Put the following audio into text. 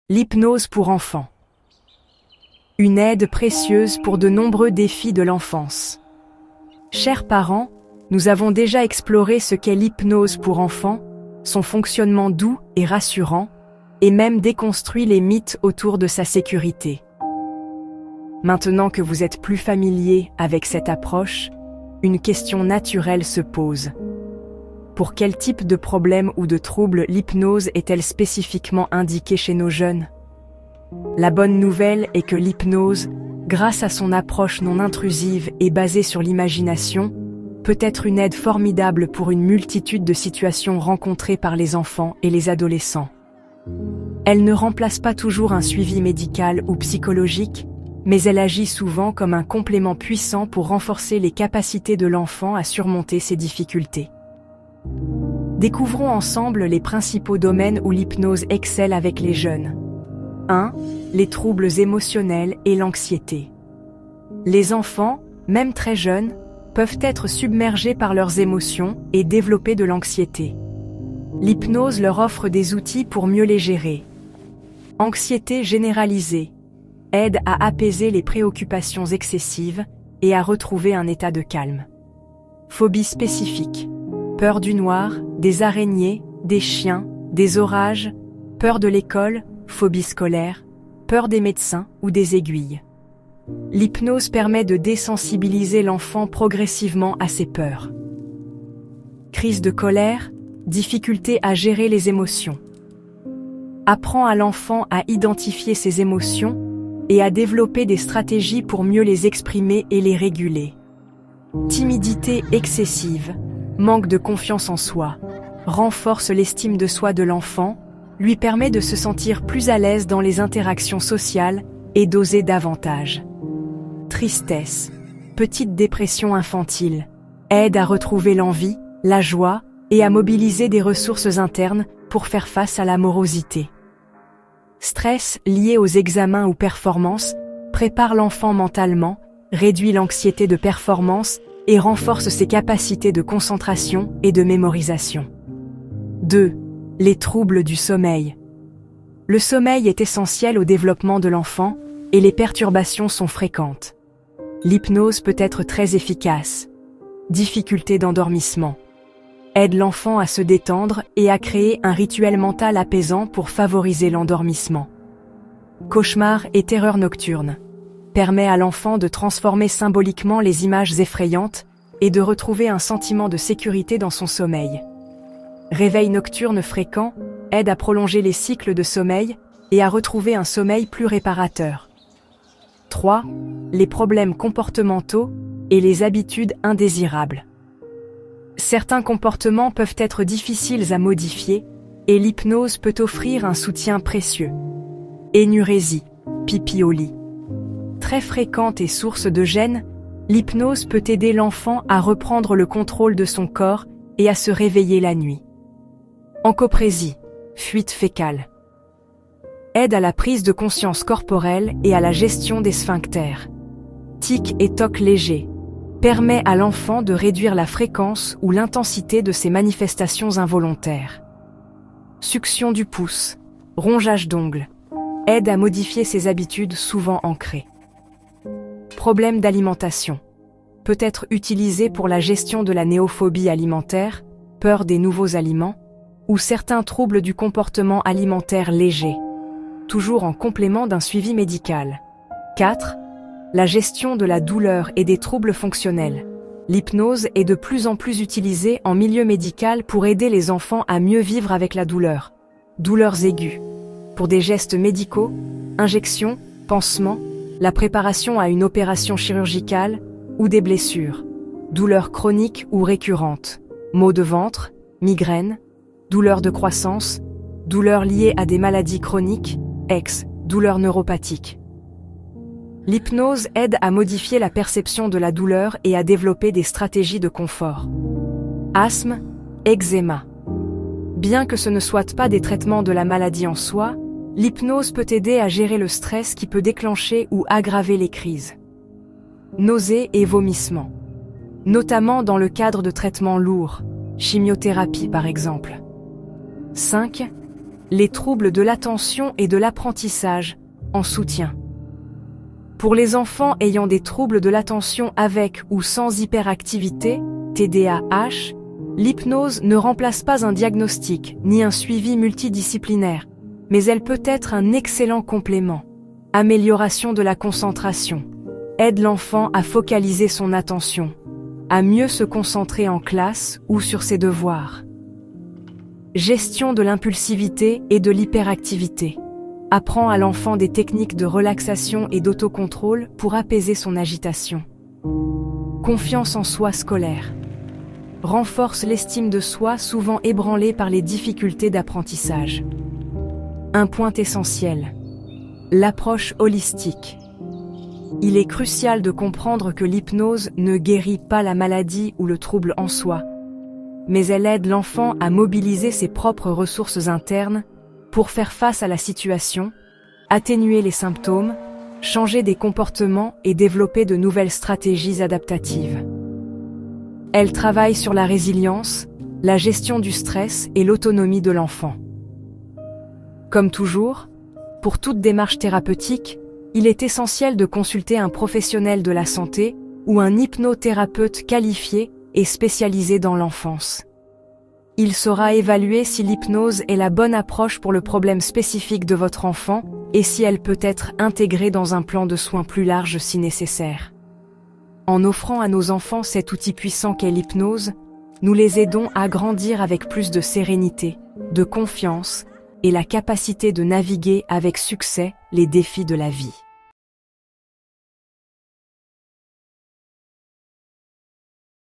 L'hypnose pour enfants. Une aide précieuse pour de nombreux défis de l'enfance. Chers parents, nous avons déjà exploré ce qu'est l'hypnose pour enfants, son fonctionnement doux et rassurant, et même déconstruit les mythes autour de sa sécurité. Maintenant que vous êtes plus familier avec cette approche, une question naturelle se pose. Pour quel type de problème ou de trouble l'hypnose est-elle spécifiquement indiquée chez nos jeunes? La bonne nouvelle est que l'hypnose, grâce à son approche non intrusive et basée sur l'imagination, peut être une aide formidable pour une multitude de situations rencontrées par les enfants et les adolescents. Elle ne remplace pas toujours un suivi médical ou psychologique, mais elle agit souvent comme un complément puissant pour renforcer les capacités de l'enfant à surmonter ses difficultés. Découvrons ensemble les principaux domaines où l'hypnose excelle avec les jeunes. 1. Les troubles émotionnels et l'anxiété. Les enfants, même très jeunes, peuvent être submergés par leurs émotions et développer de l'anxiété. L'hypnose leur offre des outils pour mieux les gérer. Anxiété généralisée aide à apaiser les préoccupations excessives et à retrouver un état de calme. Phobie spécifique. Peur du noir, des araignées, des chiens, des orages, peur de l'école, phobie scolaire, peur des médecins ou des aiguilles. L'hypnose permet de désensibiliser l'enfant progressivement à ces peurs. Crise de colère, difficulté à gérer les émotions. Apprend à l'enfant à identifier ses émotions et à développer des stratégies pour mieux les exprimer et les réguler. Timidité excessive, manque de confiance en soi, renforce l'estime de soi de l'enfant, lui permet de se sentir plus à l'aise dans les interactions sociales et d'oser davantage. Tristesse, petite dépression infantile, aide à retrouver l'envie, la joie et à mobiliser des ressources internes pour faire face à la morosité. Stress lié aux examens ou performances prépare l'enfant mentalement, réduit l'anxiété de performance et renforce ses capacités de concentration et de mémorisation. 2. Les troubles du sommeil. Le sommeil est essentiel au développement de l'enfant et les perturbations sont fréquentes. L'hypnose peut être très efficace. Difficulté d'endormissement. Aide l'enfant à se détendre et à créer un rituel mental apaisant pour favoriser l'endormissement. Cauchemars et terreurs nocturnes. Permet à l'enfant de transformer symboliquement les images effrayantes et de retrouver un sentiment de sécurité dans son sommeil. Réveil nocturne fréquent aide à prolonger les cycles de sommeil et à retrouver un sommeil plus réparateur. 3. Les problèmes comportementaux et les habitudes indésirables. Certains comportements peuvent être difficiles à modifier et l'hypnose peut offrir un soutien précieux. Énurésie, pipi au lit. Très fréquente et source de gêne, l'hypnose peut aider l'enfant à reprendre le contrôle de son corps et à se réveiller la nuit. Encoprésie, fuite fécale. Aide à la prise de conscience corporelle et à la gestion des sphincters. Tic et toc léger. Permet à l'enfant de réduire la fréquence ou l'intensité de ses manifestations involontaires. Succion du pouce, rongeage d'ongles. Aide à modifier ses habitudes souvent ancrées. Problème d'alimentation. Peut être utilisé pour la gestion de la néophobie alimentaire, peur des nouveaux aliments, ou certains troubles du comportement alimentaire léger, toujours en complément d'un suivi médical. 4. La gestion de la douleur et des troubles fonctionnels. L'hypnose est de plus en plus utilisée en milieu médical pour aider les enfants à mieux vivre avec la douleur. Douleurs aiguës. Pour des gestes médicaux, injections, pansements, la préparation à une opération chirurgicale ou des blessures. Douleurs chroniques ou récurrentes. Maux de ventre, migraines, douleurs de croissance, douleurs liées à des maladies chroniques, douleurs neuropathiques. L'hypnose aide à modifier la perception de la douleur et à développer des stratégies de confort. Asthme, eczéma. Bien que ce ne soit pas des traitements de la maladie en soi, l'hypnose peut aider à gérer le stress qui peut déclencher ou aggraver les crises. Nausées et vomissements. Notamment dans le cadre de traitements lourds, chimiothérapie par exemple. 5. les troubles de l'attention et de l'apprentissage, en soutien. Pour les enfants ayant des troubles de l'attention avec ou sans hyperactivité, TDAH, l'hypnose ne remplace pas un diagnostic ni un suivi multidisciplinaire, mais elle peut être un excellent complément. Amélioration de la concentration. Aide l'enfant à focaliser son attention, à mieux se concentrer en classe ou sur ses devoirs. Gestion de l'impulsivité et de l'hyperactivité. Apprend à l'enfant des techniques de relaxation et d'autocontrôle pour apaiser son agitation. Confiance en soi scolaire. Renforce l'estime de soi souvent ébranlée par les difficultés d'apprentissage. Un point essentiel. L'approche holistique. Il est crucial de comprendre que l'hypnose ne guérit pas la maladie ou le trouble en soi, mais elle aide l'enfant à mobiliser ses propres ressources internes pour faire face à la situation, atténuer les symptômes, changer des comportements et développer de nouvelles stratégies adaptatives. Elle travaille sur la résilience, la gestion du stress et l'autonomie de l'enfant. Comme toujours, pour toute démarche thérapeutique, il est essentiel de consulter un professionnel de la santé ou un hypnothérapeute qualifié et spécialisé dans l'enfance. Il saura évaluer si l'hypnose est la bonne approche pour le problème spécifique de votre enfant et si elle peut être intégrée dans un plan de soins plus large si nécessaire. En offrant à nos enfants cet outil puissant qu'est l'hypnose, nous les aidons à grandir avec plus de sérénité, de confiance et la capacité de naviguer avec succès les défis de la vie.